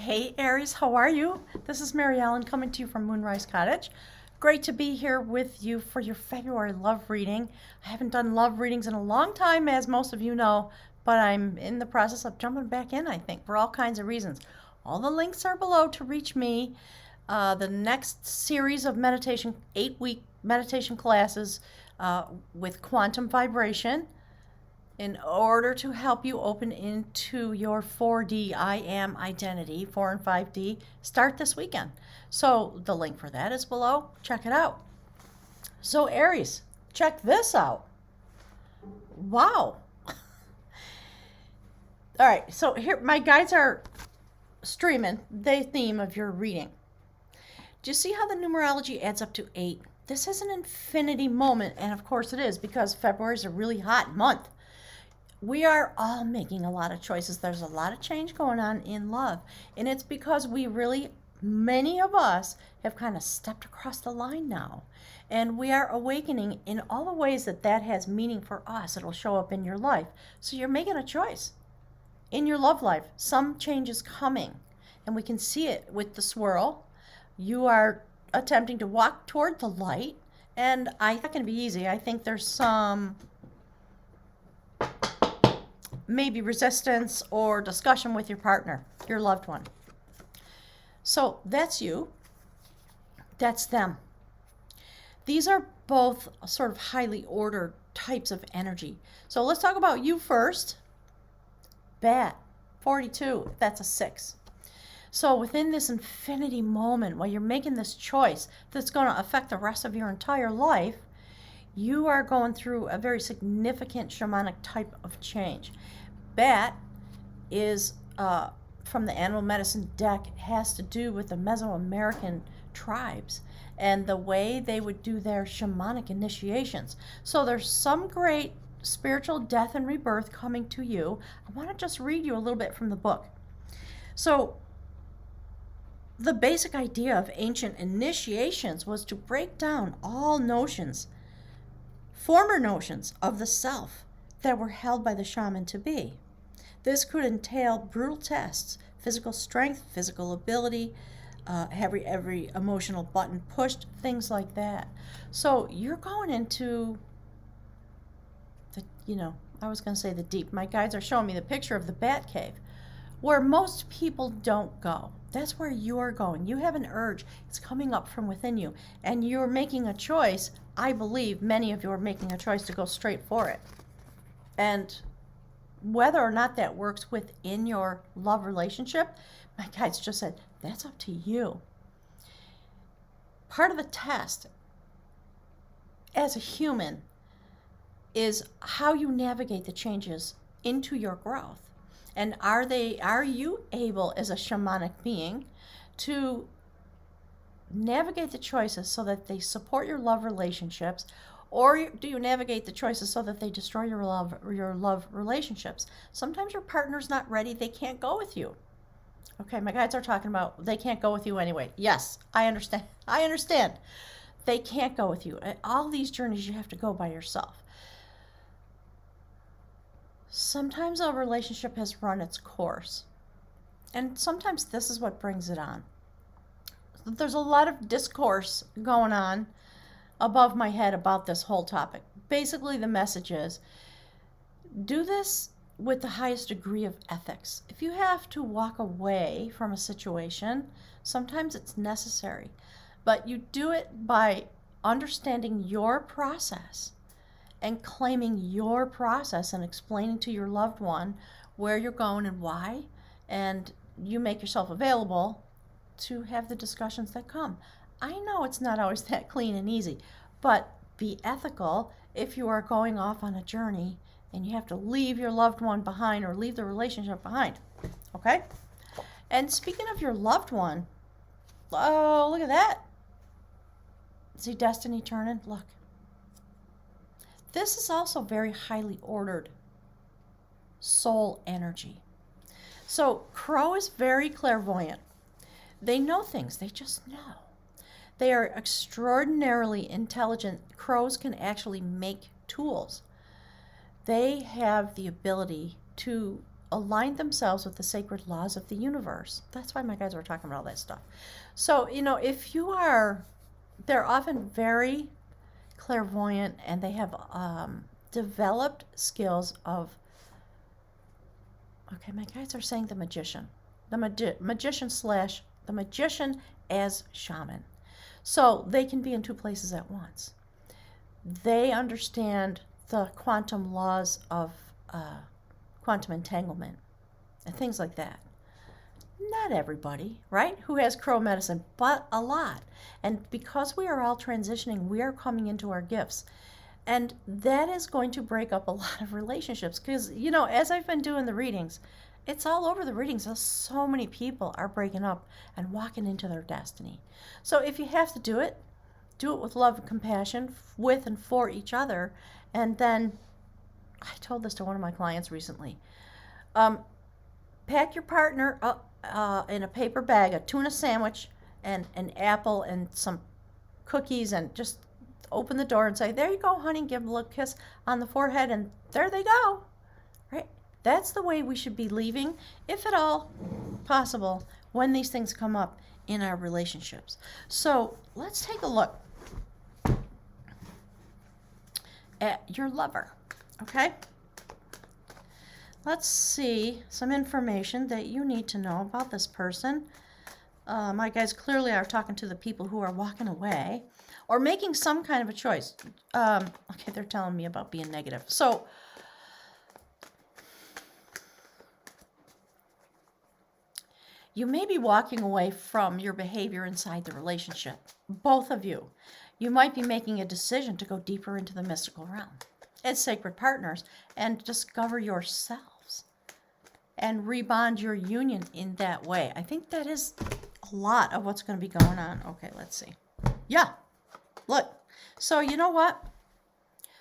Hey Aries, how are you? This is Mary Ellen coming to you from Moonrise Cottage. Great to be here with you for your February love reading. I haven't done love readings in a long time, as most of you know, but I'm in the process of jumping back in, I think, for all kinds of reasons. All the links are below to reach me. The next series of meditation, 8-week meditation classes with quantum vibration, in order to help you open into your 4D I am identity, 4 and 5D, start this weekend. So the link for that is below. Check it out. So Aries, check this out. Wow. All right, so here my guides are streaming the theme of your reading. Do you see how the numerology adds up to 8? This is an infinity moment, and of course it is, because February is a really hot month. We are all making a lot of choices. There's a lot of change going on in love. And it's because many of us have kind of stepped across the line now. And we are awakening in all the ways that has meaning for us. It'll show up in your life. So you're making a choice in your love life. Some change is coming. And we can see it with the swirl. You are attempting to walk toward the light. And I think it's going to be easy. I think there's some maybe resistance or discussion with your partner, your loved one. So that's you. That's them. These are both sort of highly ordered types of energy. So let's talk about you first. Bat, 42, that's a 6. So within this infinity moment, while you're making this choice that's going to affect the rest of your entire life, you are going through a very significant shamanic type of change. Bat is, from the animal medicine deck, has to do with the Mesoamerican tribes and the way they would do their shamanic initiations. So there's some great spiritual death and rebirth coming to you. I want to just read you a little bit from the book. So the basic idea of ancient initiations was to break down all notions, former notions of the self that were held by the shaman to be. This could entail brutal tests, physical strength, physical ability, every emotional button pushed, things like that. So you're going into the, I was going to say the deep. My guides are showing me the picture of the bat cave, where most people don't go. That's where you're going. You have an urge. It's coming up from within you, and you're making a choice. I believe many of you are making a choice to go straight for it. And whether or not that works within your love relationship, my guides just said, that's up to you. Part of the test as a human is how you navigate the changes into your growth. And are you able as a shamanic being to navigate the choices so that they support your love relationships, or do you navigate the choices so that they destroy your love relationships? Sometimes your partner's not ready. They can't go with you. Okay, my guides are talking about they can't go with you anyway. Yes, I understand. I understand. They can't go with you. All these journeys you have to go by yourself. Sometimes a relationship has run its course, and sometimes this is what brings it on. There's a lot of discourse going on above my head about this whole topic. Basically, the message is, do this with the highest degree of ethics. If you have to walk away from a situation, sometimes it's necessary, but you do it by understanding your process and claiming your process and explaining to your loved one where you're going and why, and you make yourself available to have the discussions that come. I know it's not always that clean and easy, but be ethical if you are going off on a journey and you have to leave your loved one behind or leave the relationship behind, okay? And speaking of your loved one, oh, look at that. See destiny turning? Look. This is also very highly ordered soul energy. So Crow is very clairvoyant. They know things. They just know. They are extraordinarily intelligent. Crows can actually make tools. They have the ability to aligned themselves with the sacred laws of the universe. That's why my guides were talking about all that stuff. So, if you are, they're often very clairvoyant, and they have developed skills of, okay, my guides are saying the magician. Magician slash the magician as shaman. So they can be in two places at once. They understand the quantum laws of quantum entanglement and things like that. Not everybody, right, who has crow medicine, but a lot. And because we are all transitioning, we are coming into our gifts. And that is going to break up a lot of relationships because, as I've been doing the readings, it's all over the readings. So many people are breaking up and walking into their destiny. So if you have to do it with love and compassion with and for each other. And then I told this to one of my clients recently. Pack your partner up in a paper bag, a tuna sandwich, and an apple and some cookies, and just open the door and say, there you go, honey, give them a little kiss on the forehead, and there they go. Right? That's the way we should be leaving, if at all possible, when these things come up in our relationships. So let's take a look at your lover, okay? Let's see some information that you need to know about this person. My guys clearly are talking to the people who are walking away or making some kind of a choice. Okay, they're telling me about being negative. So, you may be walking away from your behavior inside the relationship. Both of you. You might be making a decision to go deeper into the mystical realm as sacred partners and discover yourselves and rebond your union in that way. I think that is a lot of what's going to be going on. Okay, let's see. Yeah, look. So you know what?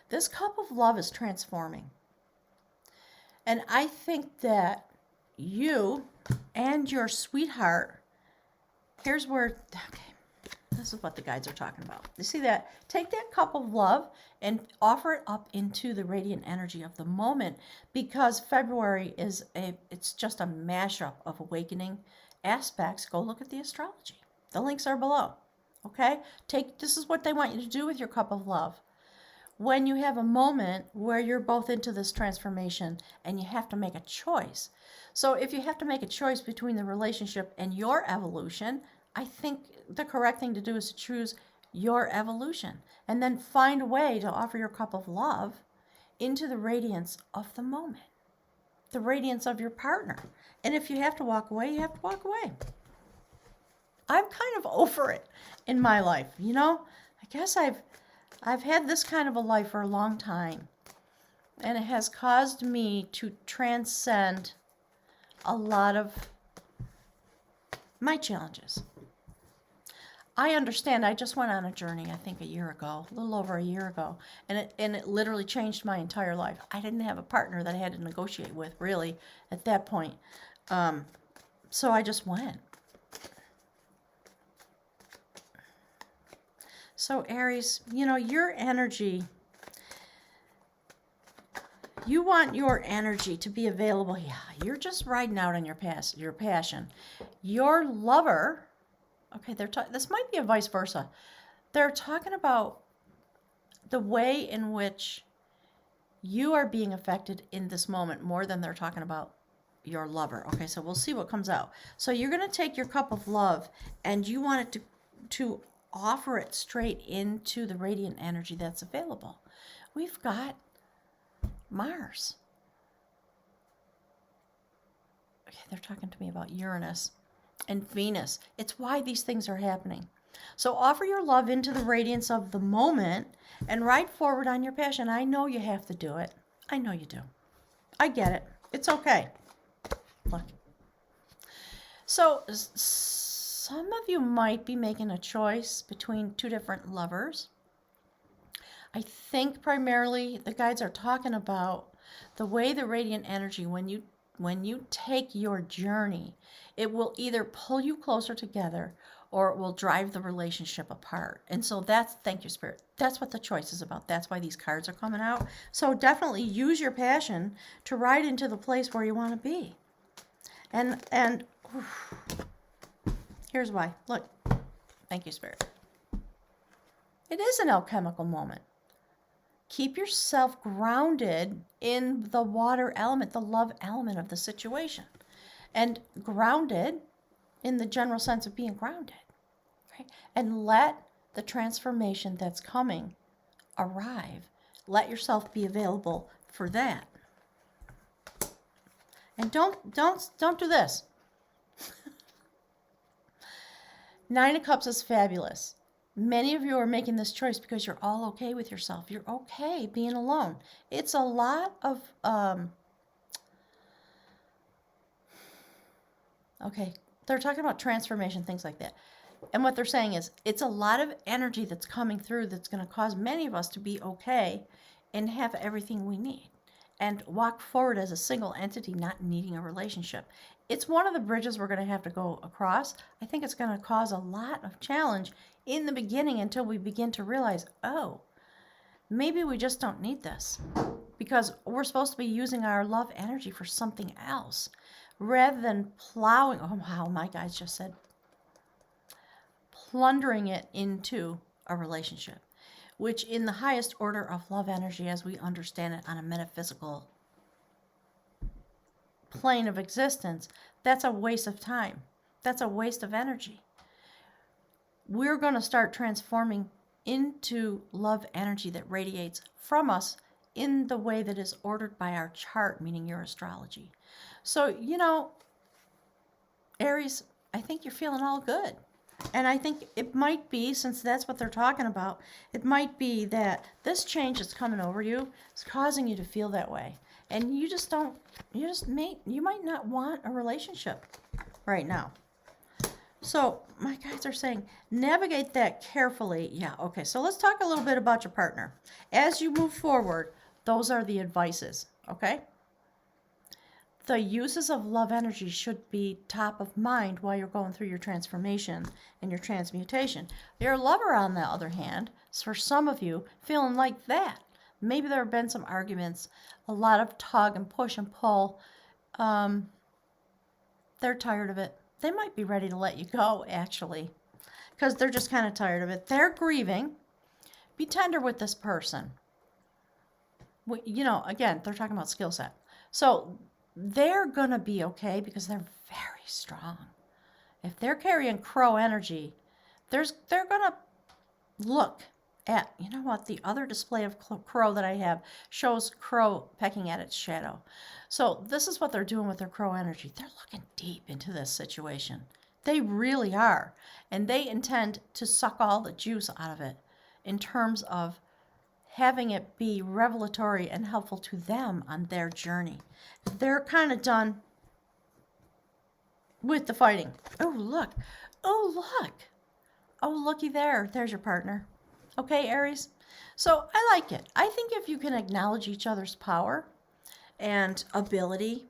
This cup of love is transforming. And I think that you and your sweetheart, here's where, okay, this is what the guides are talking about. You see that? Take that cup of love and offer it up into the radiant energy of the moment, because February it's just a mashup of awakening aspects. Go look at the astrology. The links are below. Okay? This is what they want you to do with your cup of love. When you have a moment where you're both into this transformation and you have to make a choice. So if you have to make a choice between the relationship and your evolution, I think the correct thing to do is to choose your evolution and then find a way to offer your cup of love into the radiance of the moment, the radiance of your partner. And if you have to walk away, you have to walk away. I'm kind of over it in my life, I guess I've had this kind of a life for a long time, and it has caused me to transcend a lot of my challenges. I understand. I just went on a journey, I think a little over a year ago, and it literally changed my entire life. I didn't have a partner that I had to negotiate with, really, at that point. So I just went. So Aries, your energy, you want your energy to be available. Yeah, you're just riding out on your passion. Your lover, okay, this might be a vice versa. They're talking about the way in which you are being affected in this moment more than they're talking about your lover. Okay, so we'll see what comes out. So you're going to take your cup of love and you want it to offer it straight into the radiant energy that's available. We've got Mars. Okay, they're talking to me about Uranus and Venus. It's why these things are happening. So offer your love into the radiance of the moment and ride forward on your passion. I know you have to do it. I know you do. I get it. It's okay. Look. So some of you might be making a choice between two different lovers. I think primarily the guides are talking about the way the radiant energy, when you take your journey, it will either pull you closer together or it will drive the relationship apart. And so that's, thank you, Spirit. That's what the choice is about. That's why these cards are coming out. So definitely use your passion to ride into the place where you want to be. And oof, here's why. Look, thank you, Spirit. It is an alchemical moment. Keep yourself grounded in the water element, the love element of the situation. And grounded in the general sense of being grounded. Right? And let the transformation that's coming arrive. Let yourself be available for that. And don't do this. Nine of Cups is fabulous. Many of you are making this choice because you're all okay with yourself. You're okay being alone. It's a lot of okay, they're talking about transformation, things like that. And what they're saying is it's a lot of energy that's coming through that's going to cause many of us to be okay and have everything we need and walk forward as a single entity, not needing a relationship. It's one of the bridges we're going to have to go across. I think it's going to cause a lot of challenge in the beginning until we begin to realize, oh, maybe we just don't need this because we're supposed to be using our love energy for something else rather than plowing. Oh, wow, my guys just said plundering it into a relationship, which in the highest order of love energy as we understand it on a metaphysical plane of existence, that's a waste of time. That's a waste of energy. We're going to start transforming into love energy that radiates from us in the way that is ordered by our chart, meaning your astrology. So, Aries, I think you're feeling all good. And I think it might be, since that's what they're talking about, it might be that this change that's coming over you is causing you to feel that way. And you might not want a relationship right now. So my guys are saying, navigate that carefully. Yeah, okay. So let's talk a little bit about your partner. As you move forward, those are the advices, okay? The uses of love energy should be top of mind while you're going through your transformation and your transmutation. Your lover, on the other hand, is for some of you feeling like that. Maybe there have been some arguments, a lot of tug and push and pull. They're tired of it. They might be ready to let you go, actually, because they're just kind of tired of it. They're grieving. Be tender with this person. Again, they're talking about skill set. So they're going to be okay because they're very strong. If they're carrying crow energy, they're going to look at, the other display of crow that I have shows crow pecking at its shadow. So this is what they're doing with their crow energy. They're looking deep into this situation. They really are. And they intend to suck all the juice out of it in terms of having it be revelatory and helpful to them on their journey. They're kind of done with the fighting. Oh, look. Oh, look. Oh, looky there. There's your partner. Okay, Aries? So I like it. I think if you can acknowledge each other's power and ability,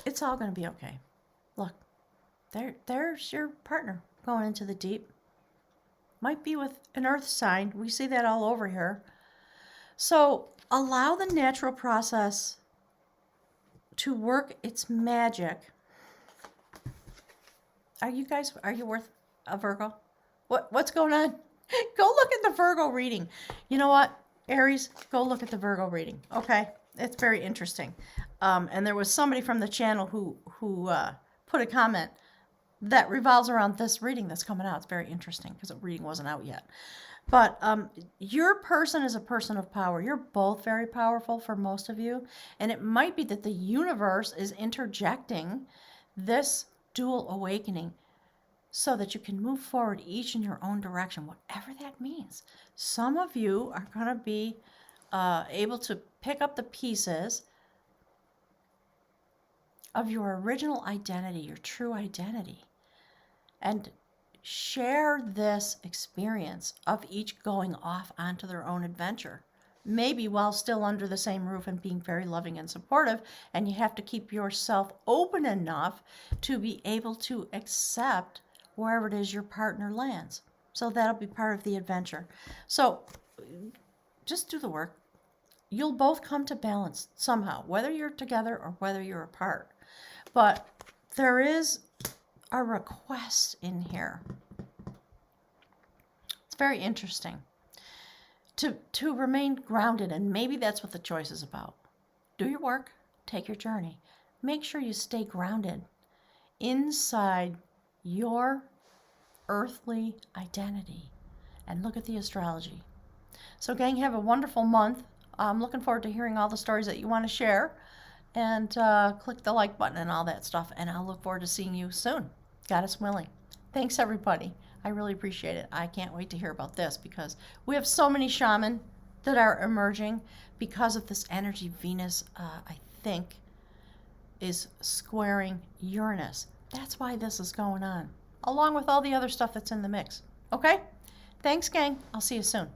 it's all going to be okay. Look, there's your partner going into the deep. Might be with an earth sign. We see that all over here. So allow the natural process to work its magic. Are you worth a Virgo? What's going on? Go look at the Virgo reading. You know what, Aries? Go look at the Virgo reading. Okay, it's very interesting. And there was somebody from the channel who put a comment that revolves around this reading that's coming out. It's very interesting because the reading wasn't out yet. But your person is a person of power. You're both very powerful for most of you. And it might be that the universe is interjecting this dual awakening so that you can move forward each in your own direction, whatever that means. Some of you are going to be able to pick up the pieces of your original identity, your true identity, and share this experience of each going off onto their own adventure. Maybe while still under the same roof and being very loving and supportive, and you have to keep yourself open enough to be able to accept wherever it is your partner lands. So that'll be part of the adventure. So just do the work. You'll both come to balance somehow, whether you're together or whether you're apart. But there is a request in here. It's very interesting. To remain grounded, and maybe that's what the choice is about. Do your work, take your journey. Make sure you stay grounded inside your earthly identity and look at the astrology. So gang, have a wonderful month. I'm looking forward to hearing all the stories that you want to share, and click the like button and all that stuff, and I'll look forward to seeing you soon, Goddess willing. Thanks everybody. I really appreciate it. I can't wait to hear about this because we have so many shaman that are emerging because of this energy. Venus, I think, is squaring Uranus. That's why this is going on, along with all the other stuff that's in the mix. Okay? Thanks, gang. I'll see you soon.